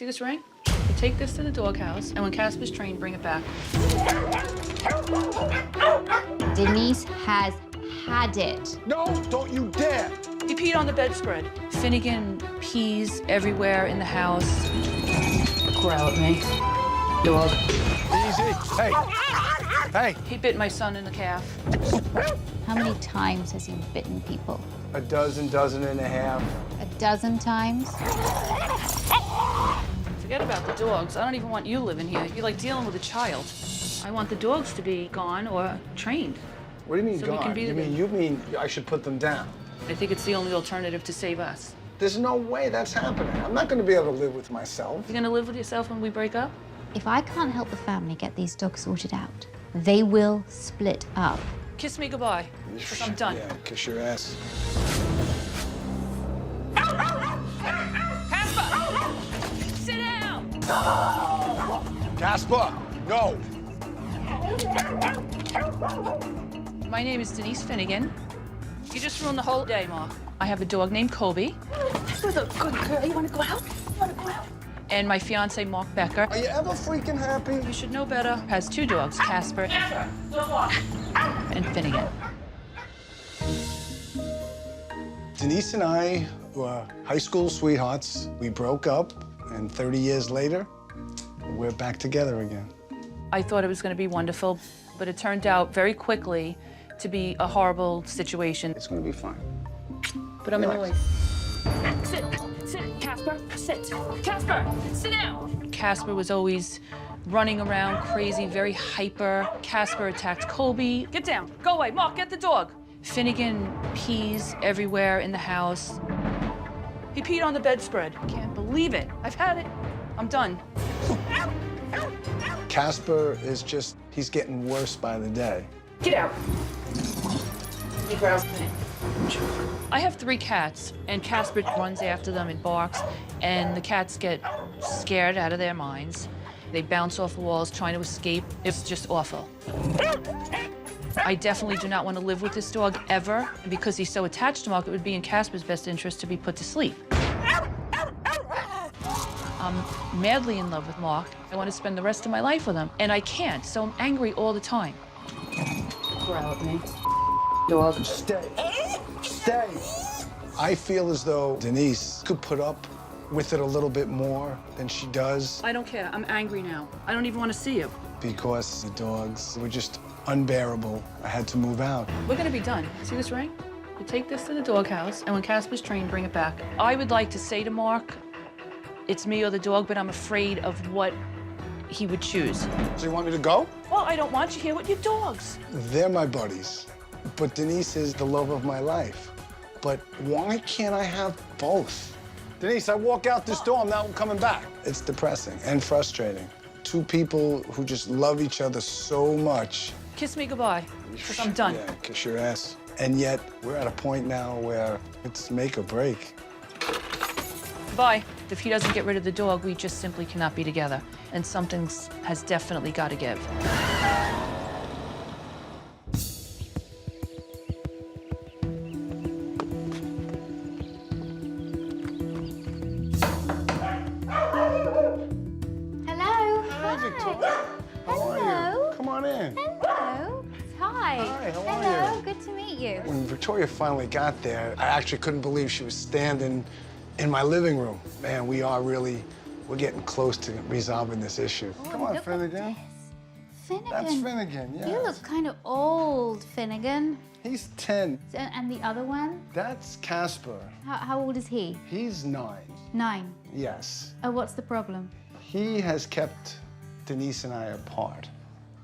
See this ring? You take this to the doghouse, and when Casper's trained, bring it back. Denise has had it. No, don't you dare! He peed on the bedspread. Finnegan pees everywhere in the house. Growl at me. Dog. Easy. Hey. Hey. He bit my son in the calf. How many times has he bitten people? A dozen and a half. A dozen times? Forget about the dogs. I don't even want you living here. You're like dealing with a child. I want the dogs to be gone or trained. What do you mean So we gone? can be You mean I should put them down? I think it's the only alternative to save us. There's no way that's happening. I'm not going to be able to live with myself. You gonna live with yourself when we break up? If I can't help the family get these dogs sorted out, they will split up. Kiss me goodbye, because I'm done. Yeah, kiss your ass. Casper! Sit down! Casper, no! My name is Denise Finnegan. You just ruined the whole day, Mark. I have a dog named Kobe. This was a good girl. You want to go out? You want to go out? And my fiance, Mark Becker. Are you ever freaking happy? You should know better. Has two dogs, Casper and Finnegan. Denise and I were high school sweethearts. We broke up, and 30 years later, we're back together again. I thought it was going to be wonderful, but it turned out very quickly to be a horrible situation. It's going to be fine. But I'm annoyed. Sit. Sit. Casper. Sit. Casper. Sit down. Casper was always running around crazy, very hyper. Casper attacked Kobe. Get down. Go away. Mark, get the dog. Finnegan pees everywhere in the house. He peed on the bedspread. Can't believe it. I've had it. I'm done. Casper is just, he's getting worse by the day. Get out. He growls. I have 3 cats, and Casper runs after them and barks, and the cats get scared out of their minds. They bounce off the walls trying to escape. It's just awful. I definitely do not want to live with this dog ever. And because he's so attached to Mark, it would be in Casper's best interest to be put to sleep. I'm madly in love with Mark. I want to spend the rest of my life with him, and I can't, so I'm angry all the time. Growl at me. Dog. Stay. Stay. I feel as though Denise could put up with it a little bit more than she does. I don't care. I'm angry now. I don't even want to see you. Because the dogs were just unbearable. I had to move out. We're gonna be done. See this ring? You take this to the doghouse, and when Casper's trained, bring it back. I would like to say to Mark, it's me or the dog, but I'm afraid of what he would choose. So you want me to go? Well, I don't want you here with your dogs. They're my buddies. But Denise is the love of my life. But why can't I have both? Denise, I walk out this door, I'm not coming back. It's depressing and frustrating. 2 people who just love each other so much. Kiss me goodbye, because I'm done. Yeah, kiss your ass. And yet, we're at a point now where it's make or break. Bye. If he doesn't get rid of the dog, we just simply cannot be together. And something has definitely got to give. Hello. Hi, Victoria. How are you? Come on in. Hello. Hi. Hi, how are Hello. you? Good to meet you. When Victoria finally got there, I actually couldn't believe she was standing in my living room. Man, we're getting close to resolving this issue. Come on, look at Finnegan. Finnegan. That's Finnegan, yes. You look kind of old, Finnegan. He's 10. And the other one? That's Casper. How old is he? He's 9. 9. Yes. Oh, what's the problem? He has kept Denise and I apart.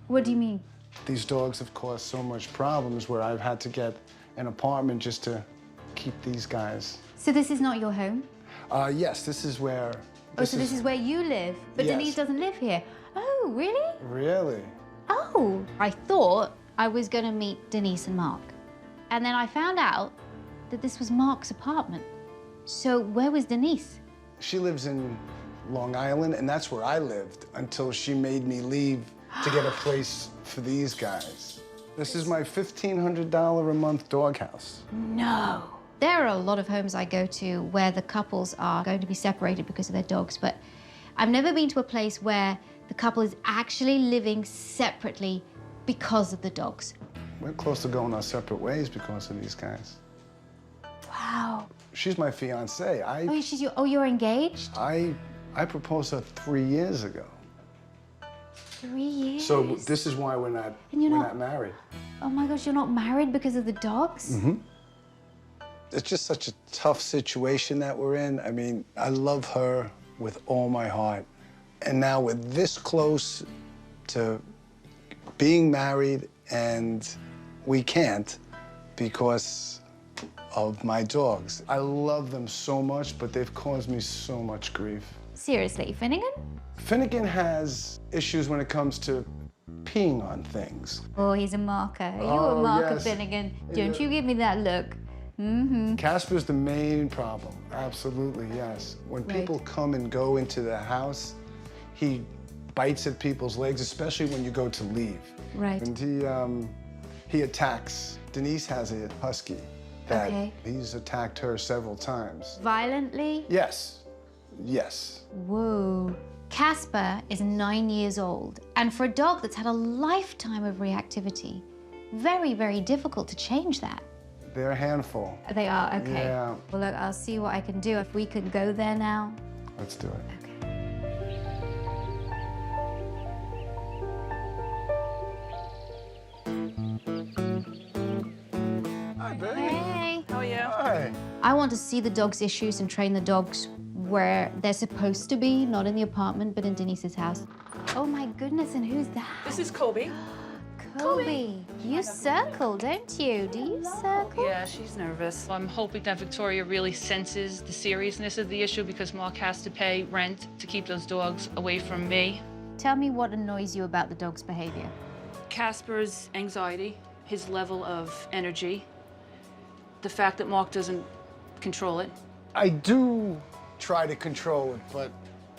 What do you mean? These dogs have caused so much problems where I've had to get an apartment just to keep these guys. So this is not your home? Yes, this is where... This is where you live, but Yes. Denise doesn't live here. Oh, really? Really? Oh, I thought I was gonna meet Denise and Mark. And then I found out that this was Mark's apartment. So where was Denise? She lives in Long Island, and that's where I lived until she made me leave to get a place for these guys. This is my $1,500 a month doghouse. No. There are a lot of homes I go to where the couples are going to be separated because of their dogs, but I've never been to a place where the couple is actually living separately because of the dogs. We're close to going our separate ways because of these guys. Wow. She's my fiancée. You're engaged? I proposed her 3 years ago. 3 years? So this is why we're not married. Oh my gosh, you're not married because of the dogs? Mm-hmm. It's just such a tough situation that we're in. I mean, I love her with all my heart. And now we're this close to being married, and we can't because of my dogs. I love them so much, but they've caused me so much grief. Seriously, Finnegan? Finnegan has issues when it comes to peeing on things. Oh, he's a marker. You a marker, yes. Finnegan. Don't you give me that look. Mm-hmm. Casper's the main problem. Absolutely, yes. When people come and go into the house, he bites at people's legs, especially when you go to leave. Right. And he attacks. Denise has a husky that he's attacked her several times. Violently? Yes. Yes. Whoa. Casper is 9 years old, and for a dog that's had a lifetime of reactivity, very, very difficult to change that. They're a handful. They are, okay. Yeah. Well, look, I'll see what I can do. If we could go there now. Let's do it. Hi, baby. Hey. How are you? Hi. I want to see the dog's issues and train the dogs where they're supposed to be, not in the apartment, but in Denise's house. Oh my goodness, and who's that? This is Kobe. Kobe. You circle, don't you? Do you circle? Yeah, she's nervous. I'm hoping that Victoria really senses the seriousness of the issue because Mark has to pay rent to keep those dogs away from me. Tell me what annoys you about the dog's behavior. Casper's anxiety, his level of energy, the fact that Mark doesn't control it. I do try to control it, but,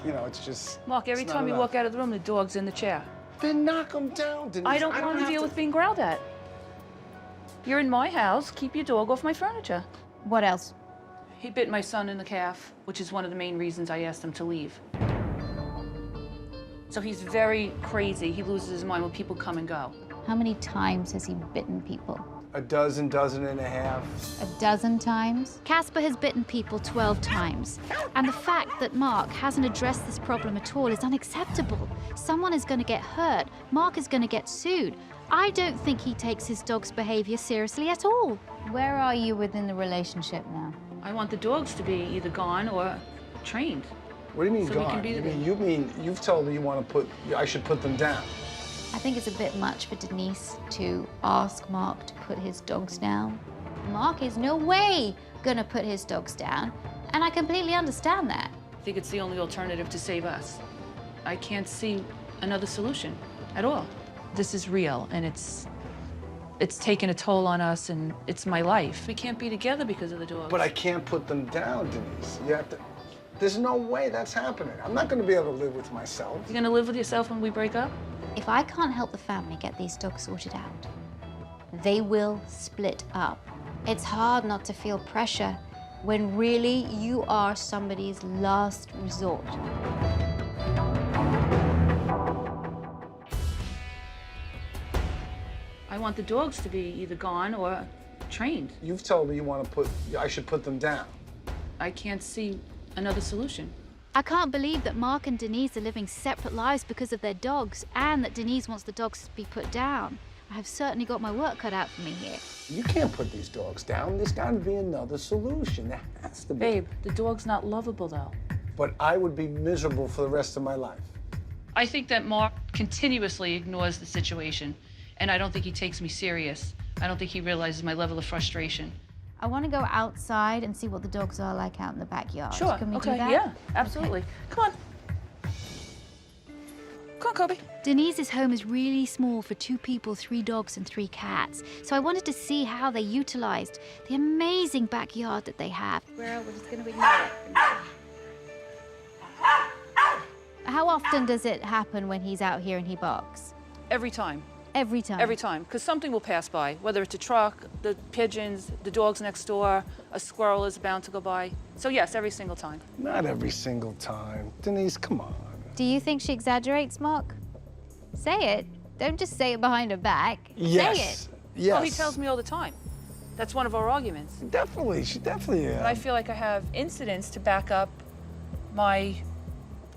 you know, it's just... Mark, every it's time not you enough. walk out of the room, the dog's in the chair. Then knock them down, Denise. I don't want to deal with being growled at. You're in my house, keep your dog off my furniture. What else? He bit my son in the calf, which is one of the main reasons I asked him to leave. So he's very crazy. He loses his mind when people come and go. How many times has he bitten people? A dozen and a half. A dozen times? Casper has bitten people 12 times. And the fact that Mark hasn't addressed this problem at all is unacceptable. Someone is going to get hurt. Mark is going to get sued. I don't think he takes his dog's behavior seriously at all. Where are you within the relationship now? I want the dogs to be either gone or trained. What do you mean So we gone? can be You mean you've told me you want to put, I should put them down. I think it's a bit much for Denise to ask Mark to put his dogs down. Mark is no way gonna put his dogs down, and I completely understand that. I think it's the only alternative to save us. I can't see another solution at all. This is real, and it's taken a toll on us, and it's my life. We can't be together because of the dogs. But I can't put them down, Denise. You have to, there's no way that's happening. I'm not going to be able to live with myself. You gonna live with yourself when we break up? If I can't help the family get these dogs sorted out, they will split up. It's hard not to feel pressure when really you are somebody's last resort. I want the dogs to be either gone or trained. You've told me you want to put, I should put them down. I can't see another solution. I can't believe that Mark and Denise are living separate lives because of their dogs, and that Denise wants the dogs to be put down. I have certainly got my work cut out for me here. You can't put these dogs down. There's got to be another solution. There has to be. Babe, the dog's not lovable, though. But I would be miserable for the rest of my life. I think that Mark continuously ignores the situation, and I don't think he takes me serious. I don't think he realizes my level of frustration. I want to go outside and see what the dogs are like out in the backyard. Sure, Can we okay, do that? yeah, absolutely. Okay. Come on. Come on, Kobe. Denise's home is really small for 2 people, 3 dogs, and 3 cats. So I wanted to see how they utilized the amazing backyard that they have. Well, we're just going to ignore it. How often does it happen when he's out here and he barks? Every time. Every time? Every time, because something will pass by, whether it's a truck, the pigeons, the dogs next door, a squirrel is bound to go by. So yes, every single time. Not every single time. Denise, come on. Do you think she exaggerates, Mark? Say it. Don't just say it behind her back. Yes. Say it. Yes. Oh, he tells me all the time. That's one of our arguments. Definitely, she definitely. But I feel like I have incidents to back up my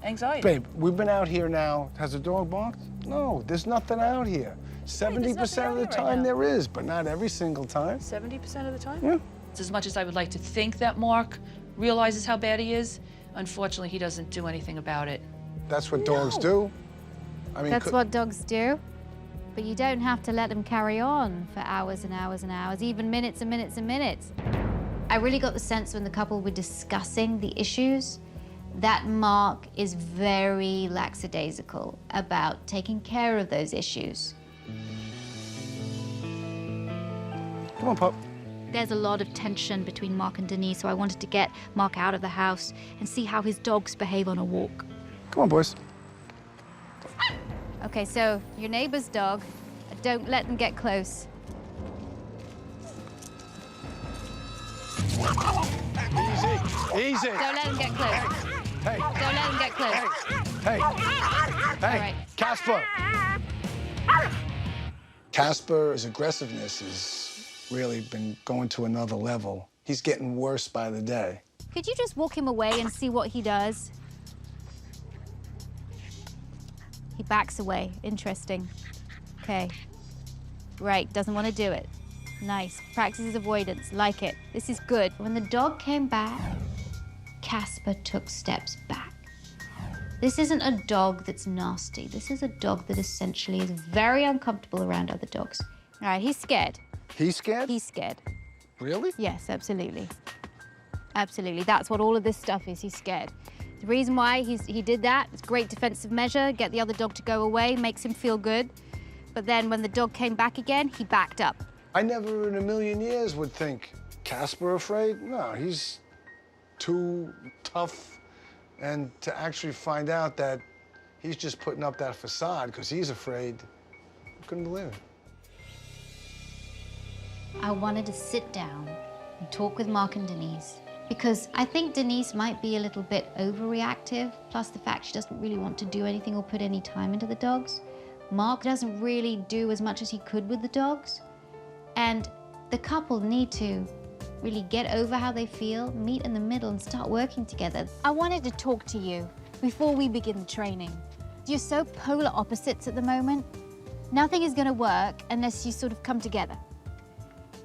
anxiety. Babe, we've been out here now. Has the dog barked? No, there's nothing out here. 70% of the time there is, but not every single time. 70% of the time? Yeah. As much as I would like to think that Mark realizes how bad he is, unfortunately, he doesn't do anything about it. That's what dogs do. I mean, That's what dogs do. But you don't have to let them carry on for hours and hours and hours, even minutes and minutes and minutes. I really got the sense when the couple were discussing the issues that Mark is very lackadaisical about taking care of those issues. Come on, pup. There's a lot of tension between Mark and Denise, so I wanted to get Mark out of the house and see how his dogs behave on a walk. Come on, boys. Okay, so your neighbor's dog, don't let them get close. Easy, easy. Don't let them get close. Hey, Don't let them get close. hey, hey, right. Casper. Casper's aggressiveness has really been going to another level. He's getting worse by the day. Could you just walk him away and see what he does? He backs away. Interesting. Okay. Right, doesn't want to do it. Nice. Practices avoidance. Like it. This is good. When the dog came back, Casper took steps back. This isn't a dog that's nasty. This is a dog that essentially is very uncomfortable around other dogs. All right, he's scared. He's scared? He's scared. Really? Yes, absolutely. Absolutely. That's what all of this stuff is. He's scared. The reason why he did that, it's a great defensive measure, get the other dog to go away, makes him feel good. But then when the dog came back again, he backed up. I never in a million years would think Casper afraid. No, he's too tough. And to actually find out that he's just putting up that facade because he's afraid, I couldn't believe it. I wanted to sit down and talk with Mark and Denise because I think Denise might be a little bit overreactive, plus the fact she doesn't really want to do anything or put any time into the dogs. Mark doesn't really do as much as he could with the dogs. And the couple need to really get over how they feel, meet in the middle and start working together. I wanted to talk to you before we begin the training. You're so polar opposites at the moment. Nothing is gonna work unless you sort of come together.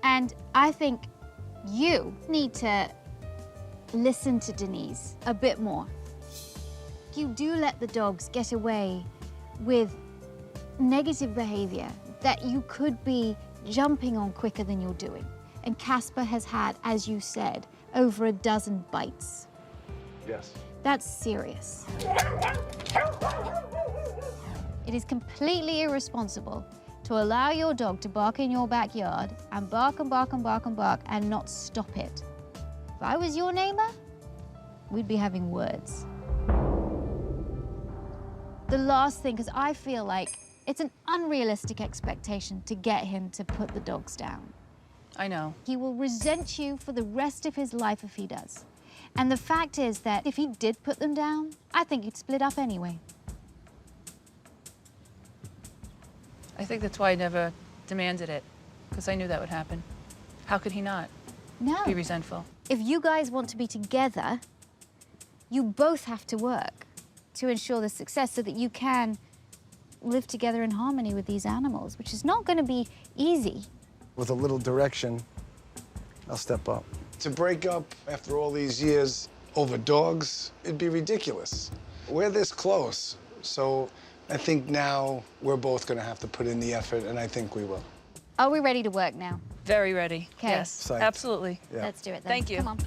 And I think you need to listen to Denise a bit more. You do let the dogs get away with negative behavior that you could be jumping on quicker than you're doing. And Casper has had, as you said, over a dozen bites. Yes. That's serious. It is completely irresponsible to allow your dog to bark in your backyard and bark and bark and bark and bark and not stop it. If I was your neighbor, we'd be having words. The last thing, because I feel like it's an unrealistic expectation to get him to put the dogs down. I know. He will resent you for the rest of his life if he does. And the fact is that if he did put them down, I think you'd split up anyway. I think that's why I never demanded it, because I knew that would happen. How could he not No. be resentful? If you guys want to be together, you both have to work to ensure the success so that you can live together in harmony with these animals, which is not going to be easy. With a little direction, I'll step up. To break up after all these years over dogs, it'd be ridiculous. We're this close, so I think now we're both gonna have to put in the effort, and I think we will. Are we ready to work now? Very ready. 'Kay. Yes, Psyched. absolutely. Yeah. Let's do it then. Thank you. Come on.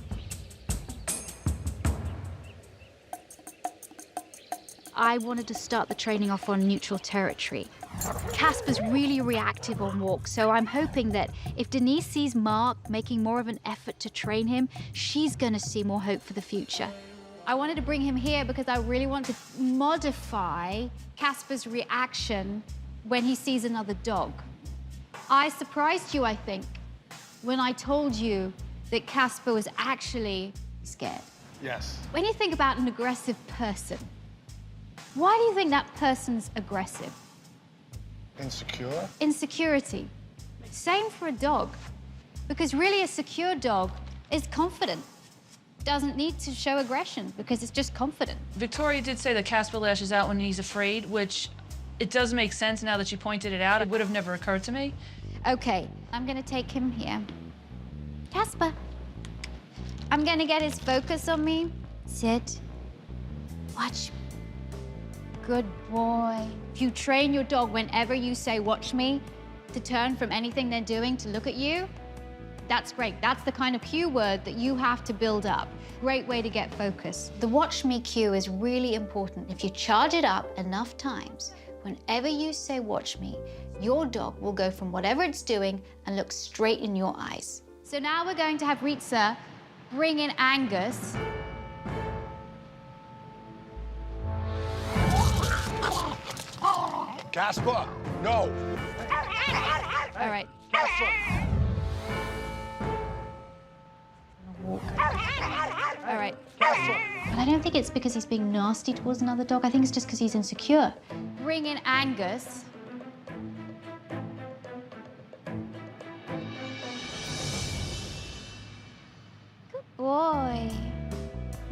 I wanted to start the training off on neutral territory. Casper's really reactive on walks, so I'm hoping that if Denise sees Mark making more of an effort to train him, she's gonna see more hope for the future. I wanted to bring him here because I really want to modify Casper's reaction when he sees another dog. I surprised you, I think, when I told you that Casper was actually scared. Yes. When you think about an aggressive person, Why do you think that person's aggressive? Insecure? Insecurity. Same for a dog. Because really, a secure dog is confident. Doesn't need to show aggression because it's just confident. Victoria did say that Casper lashes out when he's afraid, which it does make sense now that you pointed it out. It would have never occurred to me. Okay, I'm gonna take him here. Casper. I'm gonna get his focus on me. Sit. Watch. Good boy. If you train your dog whenever you say watch me to turn from anything they're doing to look at you, that's great. That's the kind of cue word that you have to build up. Great way to get focus. The watch me cue is really important. If you charge it up enough times, whenever you say watch me, your dog will go from whatever it's doing and look straight in your eyes. So now we're going to have Ritza bring in Angus. Casper, no. All right. Casper. All right. But I don't think it's because he's being nasty towards another dog. I think it's just because he's insecure. Bring in Angus. Good boy.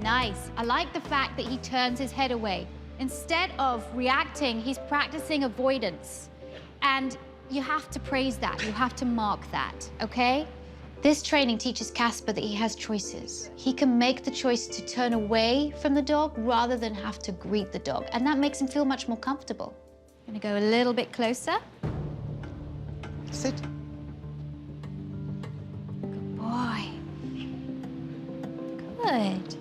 Nice. I like the fact that he turns his head away. Instead of reacting, he's practicing avoidance. And you have to praise that. You have to mark that, okay? This training teaches Casper that he has choices. He can make the choice to turn away from the dog rather than have to greet the dog. And that makes him feel much more comfortable. I'm gonna go a little bit closer. Sit. Good boy. Good.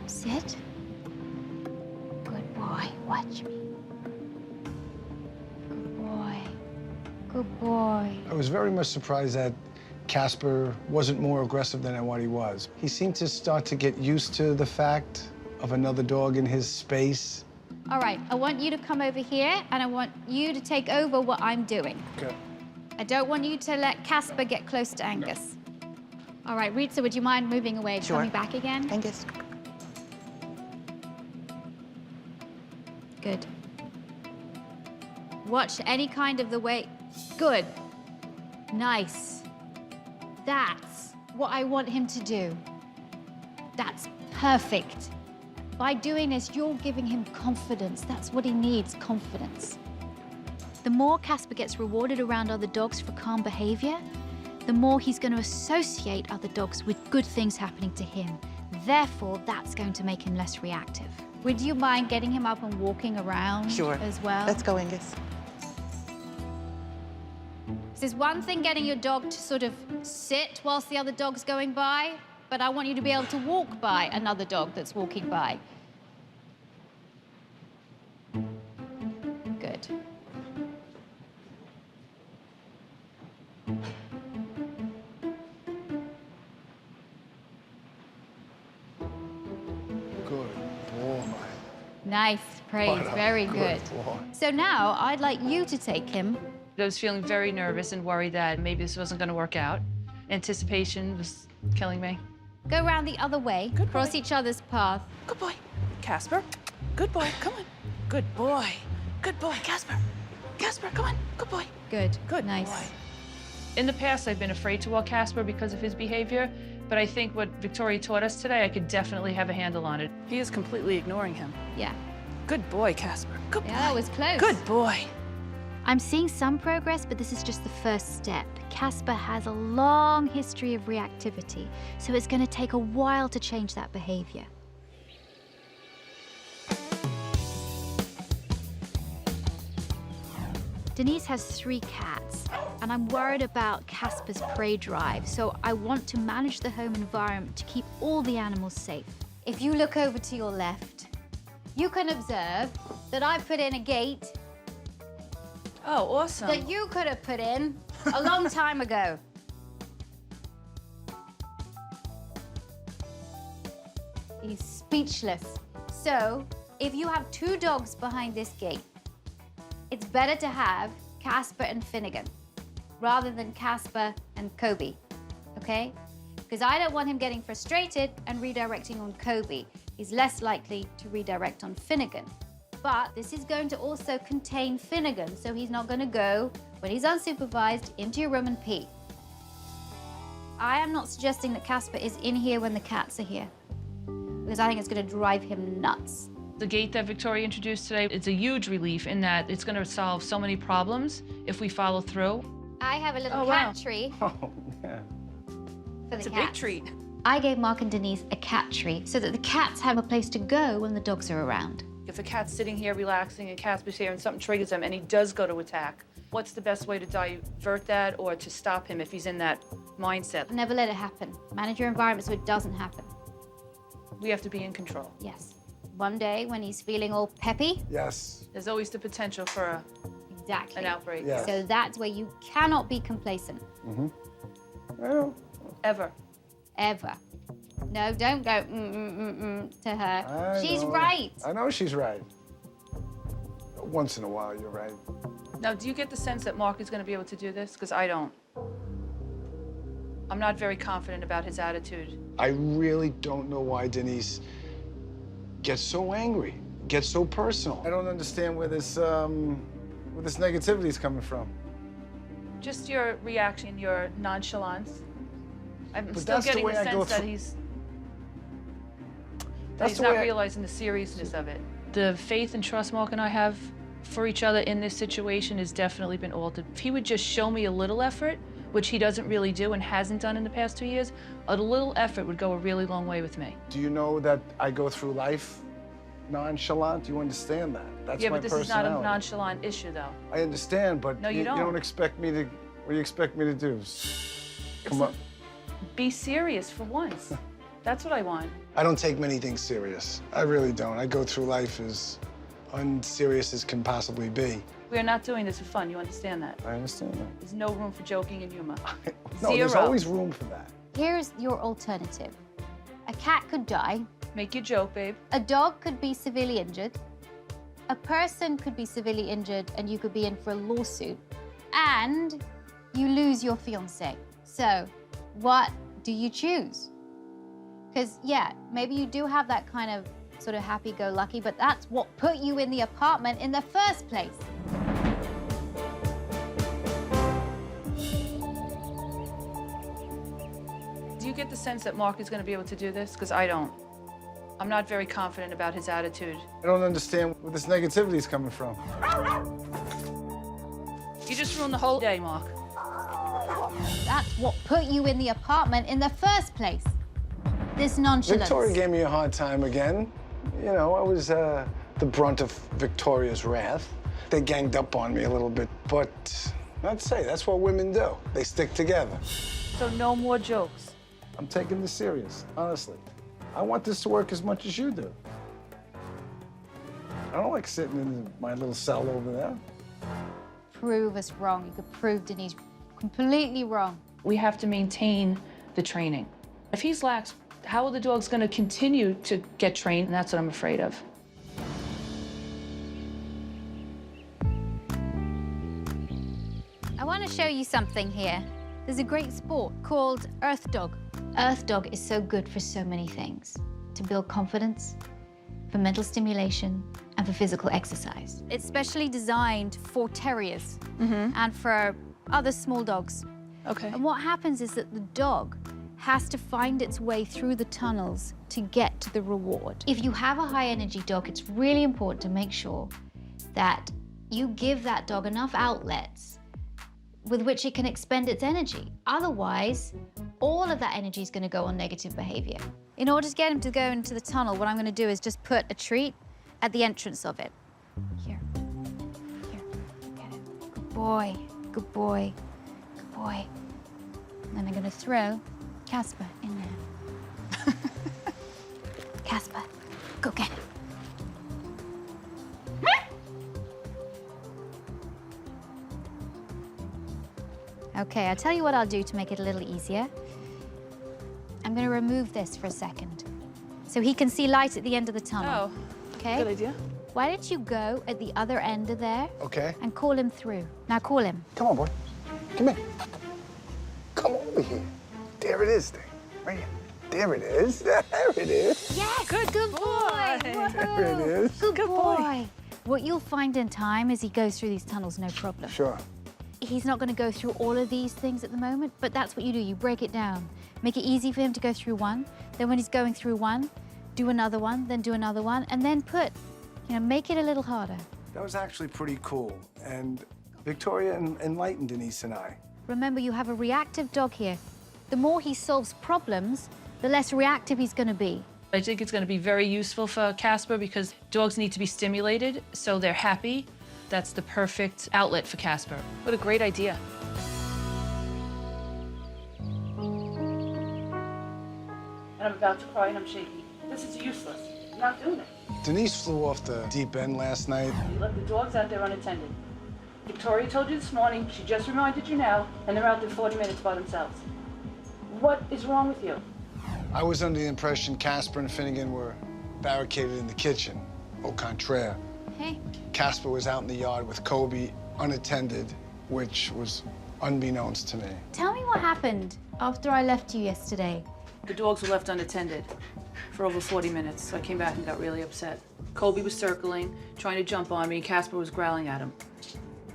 Sit. Good boy. Watch me. Good boy. Good boy. I was very much surprised that Casper wasn't more aggressive than what he was. He seemed to start to get used to the fact of another dog in his space. All right, I want you to come over here, and I want you to take over what I'm doing. Okay. I don't want you to let Casper get close to Angus. All right, Ritza, would you mind moving away, Sure. coming back again? Angus. Good. Watch any kind of the way. Good. Nice. That's what I want him to do. That's perfect. By doing this, you're giving him confidence. That's what he needs, confidence. The more Casper gets rewarded around other dogs for calm behavior, the more he's going to associate other dogs with good things happening to him. Therefore, that's going to make him less reactive. Would you mind getting him up and walking around Sure. as well? Let's go, Angus. There's one thing getting your dog to sort of sit whilst the other dog's going by, but I want you to be able to walk by another dog that's walking by. Good. Good boy. Nice, praise, What a very good. boy. So now I'd like you to take him. I was feeling very nervous and worried that maybe this wasn't going to work out. Anticipation was killing me. Go around the other way, Good cross boy. each other's path. Good boy. Casper. Good boy. Come on. Good boy. Good boy. Casper. Casper, come on. Good boy. Good, Good nice. boy. In the past, I've been afraid to walk Casper because of his behavior, but I think what Victoria taught us today, I could definitely have a handle on it. He is completely ignoring him. Yeah, Good boy, Casper. Good boy. yeah, that was close. Good boy. I'm seeing some progress, but this is just the first step. Casper has a long history of reactivity, so it's going to take a while to change that behavior. Denise has 3 cats, and I'm worried about Casper's prey drive, so I want to manage the home environment to keep all the animals safe. If you look over to your left, you can observe that I put in a gate Oh, awesome. that you could have put in a long time ago. He's speechless. So, if you have 2 dogs behind this gate, it's better to have Casper and Finnegan rather than Casper and Kobe, okay? because I don't want him getting frustrated and redirecting on Kobe. He's less likely to redirect on Finnegan. But this is going to also contain Finnegan, so he's not going to go, when he's unsupervised, into your room and pee. I am not suggesting that Casper is in here when the cats are here, because I think it's going to drive him nuts. The gate that Victoria introduced today, it's a huge relief in that it's going to solve so many problems if we follow through. I have a little Oh, cat wow. tree Oh, yeah. for It's the a big cats. treat. I gave Mark and Denise a cat tree so that the cats have a place to go when the dogs are around. If a cat's sitting here relaxing and Casper's here and something triggers him and he does go to attack, what's the best way to divert that or to stop him if he's in that mindset? Never let it happen. Manage your environment so it doesn't happen. We have to be in control. Yes. One day when he's feeling all peppy, Yes. There's always the potential for exactly. an outbreak. Yeah. So that's where you cannot be complacent, Well, Ever. ever. No, don't go to her. I She's know. right. I know she's right. Once in a while, you're right. Now, do you get the sense that Mark is going to be able to do this? Because I don't. I'm not very confident about his attitude. I really don't know why Denise gets so angry, gets so personal. I don't understand where this negativity is coming from. Just your reaction, your nonchalance. I'm But still that's the getting way the I go sense that through- he's That's he's the not way I- realizing the seriousness of it. The faith and trust Mark and I have for each other in this situation has definitely been altered. If he would just show me a little effort, which he doesn't really do and hasn't done in the past 2 years, a little effort would go a really long way with me. Do you know that I go through life nonchalant? Do you understand that? That's Yeah, my but this is not a personality. nonchalant issue, though. I understand, but No, you you don't. don't expect me to. What do you expect me to do? Come up. Be serious for once. That's what I want. I don't take many things serious. I really don't. I go through life as unserious as can possibly be. We are not doing this for fun. You understand that? I understand that. There's no room for joking and humor. No, there's Zero. always room for that. Here's your alternative. A cat could die. Make your joke, babe. A dog could be severely injured. A person could be severely injured and you could be in for a lawsuit. And you lose your fiancé. So, what do you choose? Because, yeah, maybe you do have that kind of sort of happy-go-lucky, but that's what put you in the apartment in the first place. Do you get the sense that Mark is going to be able to do this? Because I don't. I'm not very confident about his attitude. I don't understand where this negativity is coming from. You just ruined the whole day, Mark. That's what put you in the apartment in the first place. This nonchalance. Victoria gave me a hard time again. You know, I was the brunt of Victoria's wrath. They ganged up on me a little bit, but I'd say that's what women do. They stick together. So no more jokes. I'm taking this serious, honestly. I want this to work as much as you do. I don't like sitting in my little cell over there. Prove us wrong. You could prove Denise completely wrong. We have to maintain the training. If he's lax, how are the dogs going to continue to get trained? And that's what I'm afraid of. I want to show you something here. There's a great sport called Earth Dog. Earth Dog is so good for so many things. To build confidence, for mental stimulation, and for physical exercise. It's specially designed for terriers and for other small dogs. Okay. And what happens is that the dog has to find its way through the tunnels to get to the reward. If you have a high-energy dog, it's really important to make sure that you give that dog enough outlets with which it can expend its energy. Otherwise, all of that energy is going to go on negative behavior. In order to get him to go into the tunnel, what I'm going to do is just put a treat at the entrance of it. Here. Here. Get it. Good boy. Good boy. Good boy. And then I'm going to throw Casper in there. Casper, go get it. Okay, I'll tell you what I'll do to make it a little easier. I'm going to remove this for a second so he can see light at the end of the tunnel. Oh, Okay? good idea. Why don't you go at the other end of there Okay. and call him through? Now call him. Come on, boy. Come here. Come over here. There it is, thing. Right. There it is. There it is. Yes! Good boy! boy. Woohoo. There it is. Good Good boy. boy. What you'll find in time is he goes through these tunnels, no problem. Sure. He's not going to go through all of these things at the moment, but that's what you do. You break it down. Make it easy for him to go through one. Then when he's going through one, do another one, then do another one, and then make it a little harder. That was actually pretty cool. And Victoria enlightened Denise and I. Remember, you have a reactive dog here. The more he solves problems, the less reactive he's going to be. I think it's going to be very useful for Casper because dogs need to be stimulated so they're happy. That's the perfect outlet for Casper. What a great idea. And I'm about to cry and I'm shaky. This is useless. I'm not doing it. Denise flew off the deep end last night. You left the dogs out there unattended. Victoria told you this morning, she just reminded you now, and they're out there 40 minutes by themselves. What is wrong with you? I was under the impression Casper and Finnegan were barricaded in the kitchen. Au contraire. Hey. Casper was out in the yard with Kobe, unattended, which was unbeknownst to me. Tell me what happened after I left you yesterday. The dogs were left unattended for over 40 minutes, so I came back and got really upset. Kobe was circling, trying to jump on me, and Casper was growling at him.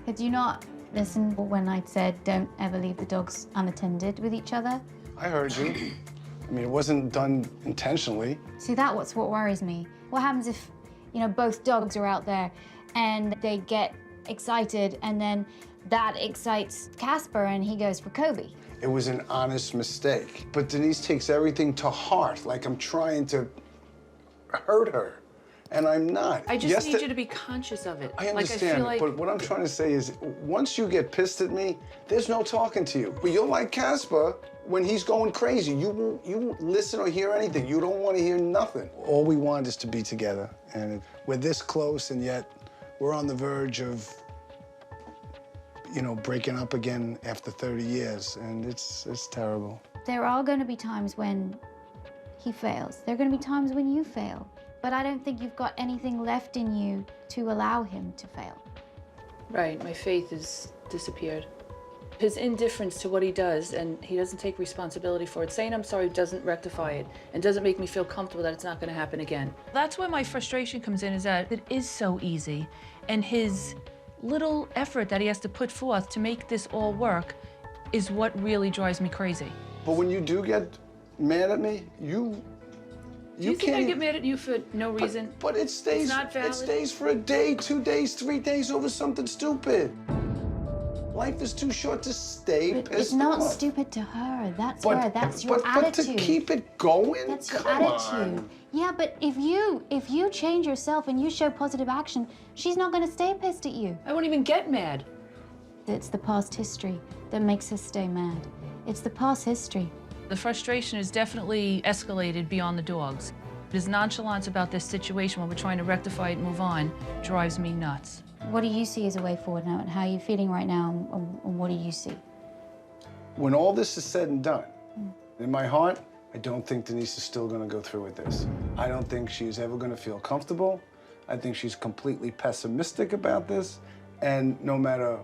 Did you not listen when I said don't ever leave the dogs unattended with each other? I heard you. I mean, it wasn't done intentionally. See, that's what worries me. What happens if, both dogs are out there and they get excited and then that excites Casper and he goes for Kobe? It was an honest mistake. But Denise takes everything to heart, like I'm trying to hurt her. And I'm not. I just need you to be conscious of it. I understand, but what I'm trying to say is, once you get pissed at me, there's no talking to you. But you're like Casper when he's going crazy. You won't listen or hear anything. You don't want to hear nothing. All we want is to be together. And we're this close, and yet we're on the verge of, breaking up again after 30 years. And it's terrible. There are going to be times when he fails. There are going to be times when you fail. But I don't think you've got anything left in you to allow him to fail. Right, my faith has disappeared. His indifference to what he does, and he doesn't take responsibility for it. Saying I'm sorry doesn't rectify it, and doesn't make me feel comfortable that it's not going to happen again. That's where my frustration comes in, is that it is so easy, and his little effort that he has to put forth to make this all work is what really drives me crazy. But when you do get mad at me, Do you think I get mad at you for no reason? But it stays. It's not valid. It stays for a day, 2 days, 3 days over something stupid. Life is too short to stay pissed It's not off. stupid to her. That's But your but attitude. to keep it going. That's your Come attitude. on. Yeah, but if you change yourself and you show positive action, she's not going to stay pissed at you. I won't even get mad. It's the past history that makes us stay mad. It's the past history. The frustration is definitely escalated beyond the dogs. His nonchalance about this situation when we're trying to rectify it and move on drives me nuts. What do you see as a way forward now, and how are you feeling right now, and what do you see? When all this is said and done, in my heart, I don't think Denise is still going to go through with this. I don't think she's ever going to feel comfortable. I think she's completely pessimistic about this. And no matter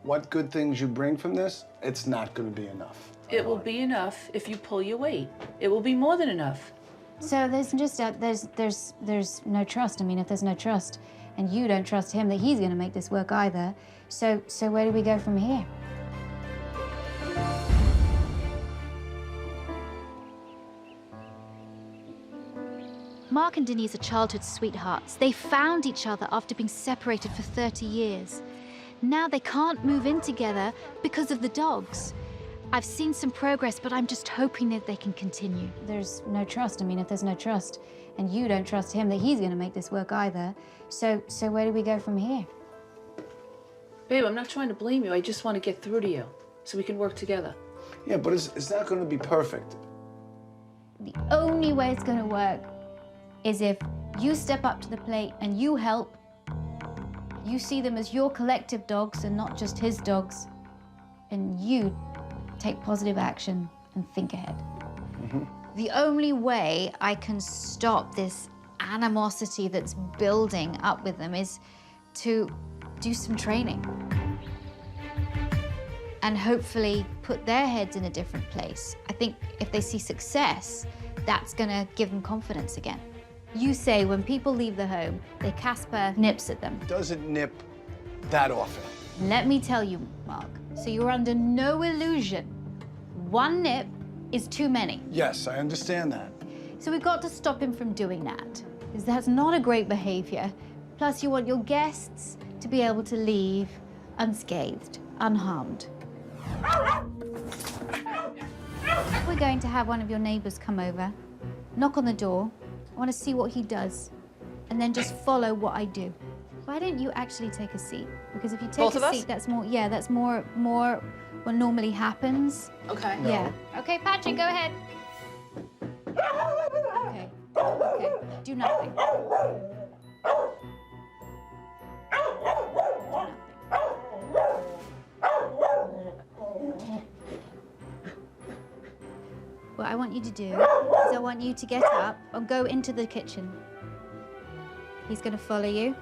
what good things you bring from this, it's not going to be enough. It will be enough if you pull your weight. It will be more than enough. So there's no trust. I mean, if there's no trust, and you don't trust him that he's going to make this work either, so where do we go from here? Mark and Denise are childhood sweethearts. They found each other after being separated for 30 years. Now they can't move in together because of the dogs. I've seen some progress, but I'm just hoping that they can continue. There's no trust. I mean, if there's no trust, and you don't trust him that he's going to make this work either, so where do we go from here? Babe, I'm not trying to blame you. I just want to get through to you so we can work together. Yeah, but it's not going to be perfect. The only way it's going to work is if you step up to the plate and you help. You see them as your collective dogs and not just his dogs. And you take positive action and think ahead. The only way I can stop this animosity that's building up with them is to do some training. and hopefully put their heads in a different place. I think if they see success, that's gonna give them confidence again. You say when people leave the home, Casper nips at them. Doesn't nip that often. Let me tell you, Mark, so you're under no illusion. One nip is too many. Yes, I understand that. So we've got to stop him from doing that, because that's not a great behavior. Plus, you want your guests to be able to leave unscathed, unharmed. We're going to have one of your neighbors come over, knock on the door. I want to see what he does, and then just follow what I do. Why don't you actually take a seat? Because if you take Both of a us? seat, that's more what normally happens. Okay. No. Yeah. Okay, Patrick, go ahead. Okay. Okay. Do nothing. Do nothing. What I want you to do is I want you to get up and go into the kitchen. He's going to follow you.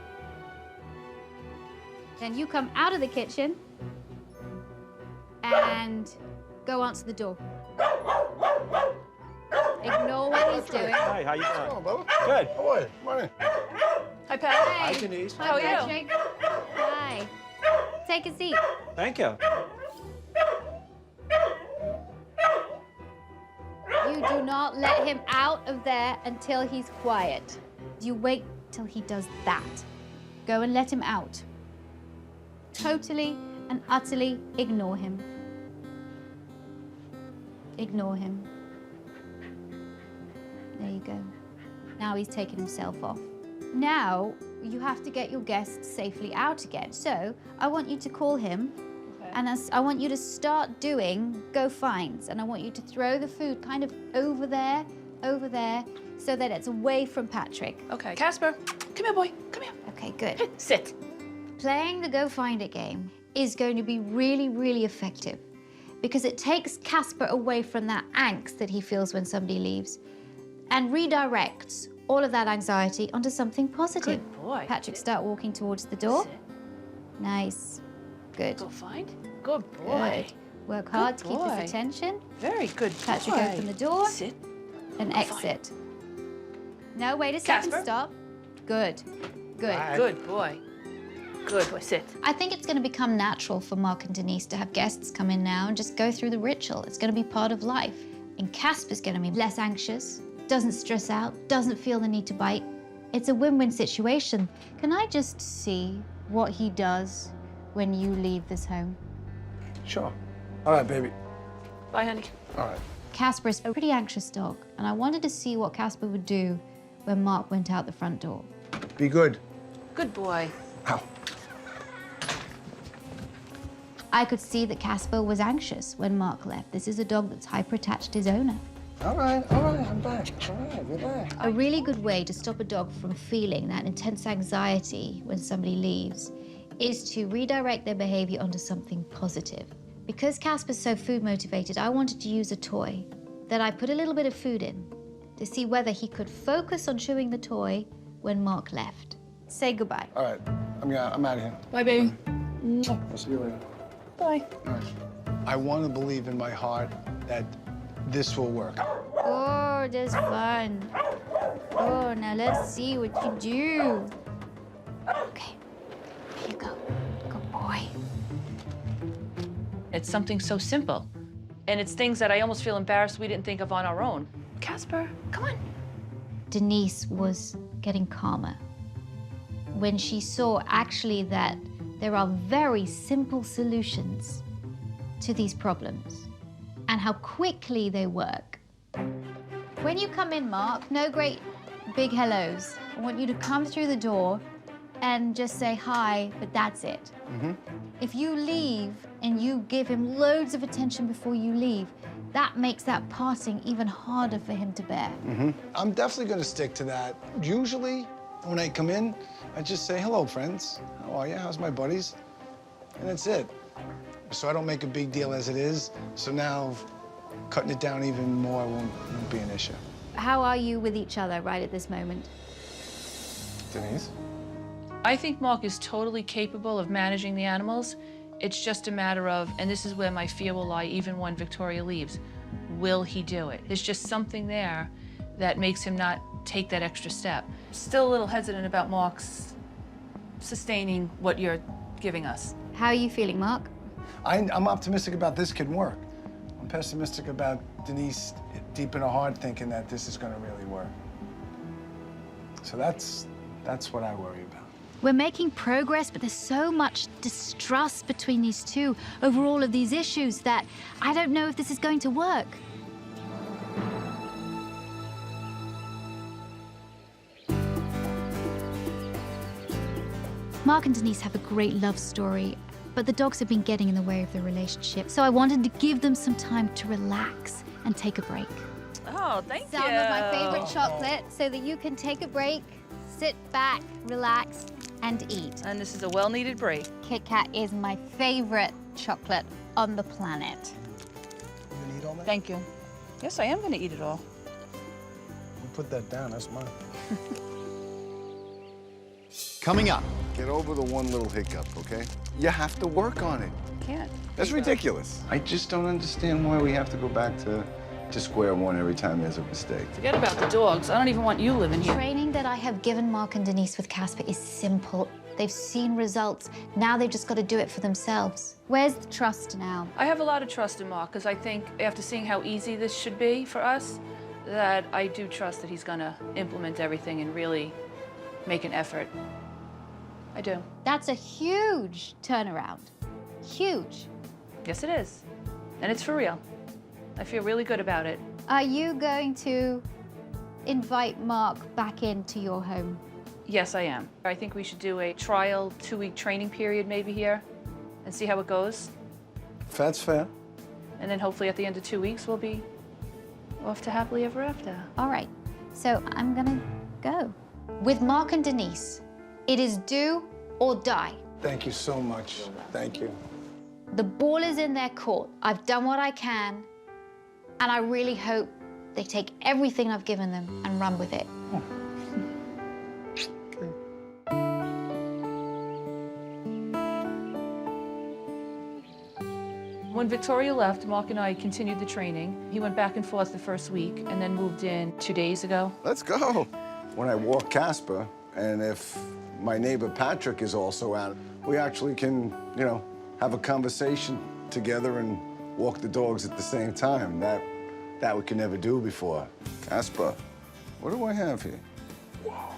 Then you come out of the kitchen and go answer the door. Ignore what he's doing. Hi, how you Come doing? on, Bubba. Good. How are you? Come on in. Hi, Pat. Hi, Denise. Hi, How are you? Patrick. Hi. Take a seat. Thank you. You do not let him out of there until he's quiet. You wait till he does that. Go and let him out. Totally and utterly ignore him. Ignore him. There you go. Now he's taken himself off. Now you have to get your guests safely out again. So I want you to call him. And I want you to start doing go finds. And I want you to throw the food kind of over there, so that it's away from Patrick. Okay, Casper, come here, boy. Come here. Okay, good. Sit. Playing the go find it game is going to be really, really effective because it takes Casper away from that angst that he feels when somebody leaves and redirects all of that anxiety onto something positive. Good boy. Patrick, start walking towards the door. Sit. Nice. Good. Go find. Good boy. Good. Work hard Good to keep boy. his attention. Very good Patrick, boy. open the door. Sit. And Go exit. No, wait a second, Casper? stop. Good, good. Bye. Good boy. Good boy. Sit. I think it's going to become natural for Mark and Denise to have guests come in now and just go through the ritual. It's going to be part of life. And Casper's going to be less anxious, doesn't stress out, doesn't feel the need to bite. It's a win-win situation. Can I just see what he does when you leave this home? Sure. All right, baby. Bye, honey. All right. Casper is a pretty anxious dog, and I wanted to see what Casper would do when Mark went out the front door. Be good. Good boy. Ow. I could see that Casper was anxious when Mark left. This is a dog that's hyper-attached to his owner. All right, I'm back. All right, relax. A really good way to stop a dog from feeling that intense anxiety when somebody leaves is to redirect their behavior onto something positive. Because Casper's so food motivated, I wanted to use a toy that I put a little bit of food in to see whether he could focus on chewing the toy when Mark left. Say goodbye. All right, I'm out of here. Bye, baby. I'll see you later. Bye. All right. I want to believe in my heart that this will work. Oh, that's fun. Oh, now let's see what you do. Okay, here you go. Good boy. It's something so simple. And it's things that I almost feel embarrassed we didn't think of on our own. Casper, come on. Denise was getting calmer when she saw actually that there are very simple solutions to these problems and how quickly they work. When you come in, Mark, no great big hellos. I want you to come through the door and just say hi, but that's it. If you leave and you give him loads of attention before you leave, that makes that parting even harder for him to bear. I'm definitely going to stick to that. Usually, when I come in, I just say, hello, friends. How are you? How's my buddies? And that's it. So I don't make a big deal as it is. So now, cutting it down even more won't be an issue. How are you with each other right at this moment? Denise? I think Mark is totally capable of managing the animals. It's just a matter of, and this is where my fear will lie even when Victoria leaves, will he do it? There's just something there that makes him not take that extra step. Still a little hesitant about Mark's sustaining what you're giving us. How are you feeling, Mark? I'm optimistic about this could work. I'm pessimistic about Denise deep in her heart thinking that this is gonna really work. So that's what I worry about. We're making progress, but there's so much distrust between these two over all of these issues that I don't know if this is going to work. Mark and Denise have a great love story, but the dogs have been getting in the way of the relationship. So I wanted to give them some time to relax and take a break. Oh, thank you. Some of my favorite chocolate so that you can take a break, sit back, relax, and eat. And this is a well-needed break. Kit Kat is my favorite chocolate on the planet. You gonna eat all that? Thank you. Yes, I am going to eat it all. You put that down, that's mine. Coming up. Get over the one little hiccup, okay? You have to work on it. Can't. That's ridiculous. I just don't understand why we have to go back to square one every time there's a mistake. Forget about the dogs. I don't even want you living here. Training that I have given Mark and Denise with Casper is simple. They've seen results. Now they've just got to do it for themselves. Where's the trust now? I have a lot of trust in Mark because I think after seeing how easy this should be for us, that I do trust that he's gonna implement everything and really make an effort. I do. That's a huge turnaround. Huge. Yes, it is. And it's for real. I feel really good about it. Are you going to invite Mark back into your home? Yes, I am. I think we should do a trial 2-week training period maybe here and see how it goes. That's fair. And then hopefully at the end of 2 weeks, we'll be off to happily ever after. All right, so I'm gonna go. With Mark and Denise, it is do or die. Thank you so much. Thank you. The ball is in their court. I've done what I can, and I really hope they take everything I've given them and run with it. When Victoria left, Mark and I continued the training. He went back and forth the first week and then moved in 2 days ago. Let's go. When I walk Casper, and if my neighbor Patrick is also out, we actually can, you know, have a conversation together and walk the dogs at the same time. That we could never do before. Casper, what do I have here? Whoa.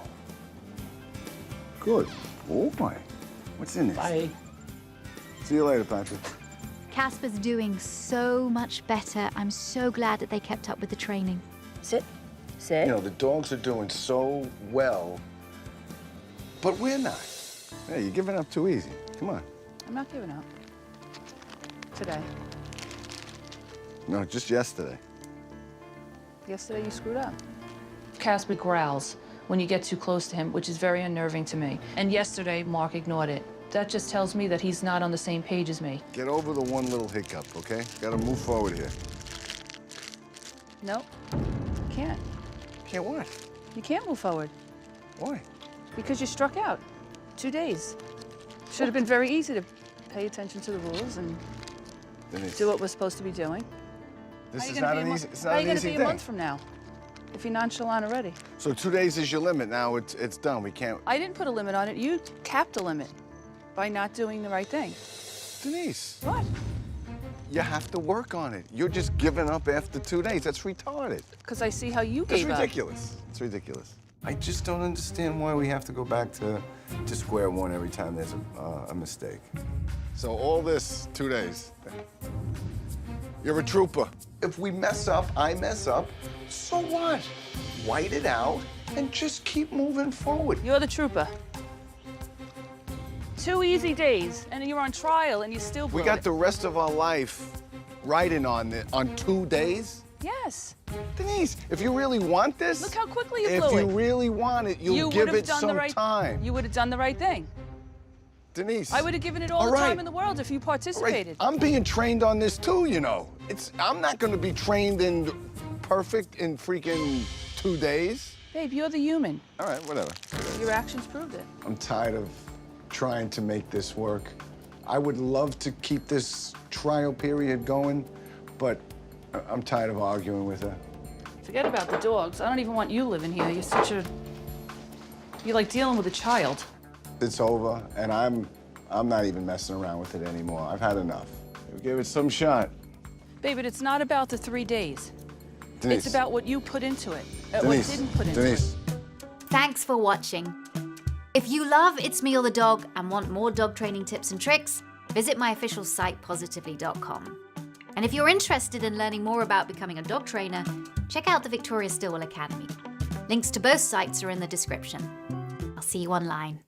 Good. Oh my. What's in this? Bye. See you later, Patrick. Casper's doing so much better. I'm so glad that they kept up with the training. Sit. Sit. You know, the dogs are doing so well, but we're not. Hey, you're giving up too easy. Come on. I'm not giving up. Today. No, just yesterday. Yesterday you screwed up. Casper growls when you get too close to him, which is very unnerving to me. And yesterday, Mark ignored it. That just tells me that he's not on the same page as me. Get over the one little hiccup, okay? Gotta move forward here. Nope. Can't. Can't what? You can't move forward Why? because you struck out. 2 days. Should have been very easy to pay attention to the rules and Denise, do what we're supposed to be doing. this is not an easy, it's not an easy How are you going to be a thing. month from now if you're nonchalant already? So 2 days is your limit. Now it's done. We can't. I didn't put a limit on it. You capped a limit by not doing the right thing. Denise, What? you have to work on it. You're just giving up after 2 days. That's retarded. Because I see how you That's gave up. ridiculous. It's ridiculous. I just don't understand why we have to go back to square one every time there's a mistake. So all this, 2 days. You're a trooper. If we mess up, I mess up, so what? White it out and just keep moving forward. You're the trooper. 2 easy days, and you're on trial, and you still blew We got it. the rest of our life riding on 2 days. Yes. Denise, if you really want this, Look how quickly you if blew you it. really want it, you'll You give would have it done some the right time. You would have done the right thing. Denise. I would have given it all All the time right. in the world if you All right, participated. I'm being trained on this too, you know. I'm not going to be trained in perfect in freaking 2 days. Babe, you're the human. All right, whatever. Your actions proved it. I'm tired of trying to make this work. I would love to keep this trial period going, but I'm tired of arguing with her. Forget about the dogs. I don't even want you living here. You're like dealing with a child. It's over, and I'm not even messing around with it anymore. I've had enough. We gave it some shot. Babe, it's not about the 3 days. Denise. It's about what you put into it, what Denise. didn't put into Denise. it. Thanks for watching. If you love It's Me or the Dog and want more dog training tips and tricks, visit my official site, positively.com. And if you're interested in learning more about becoming a dog trainer, check out the Victoria Stilwell Academy. Links to both sites are in the description. I'll see you online.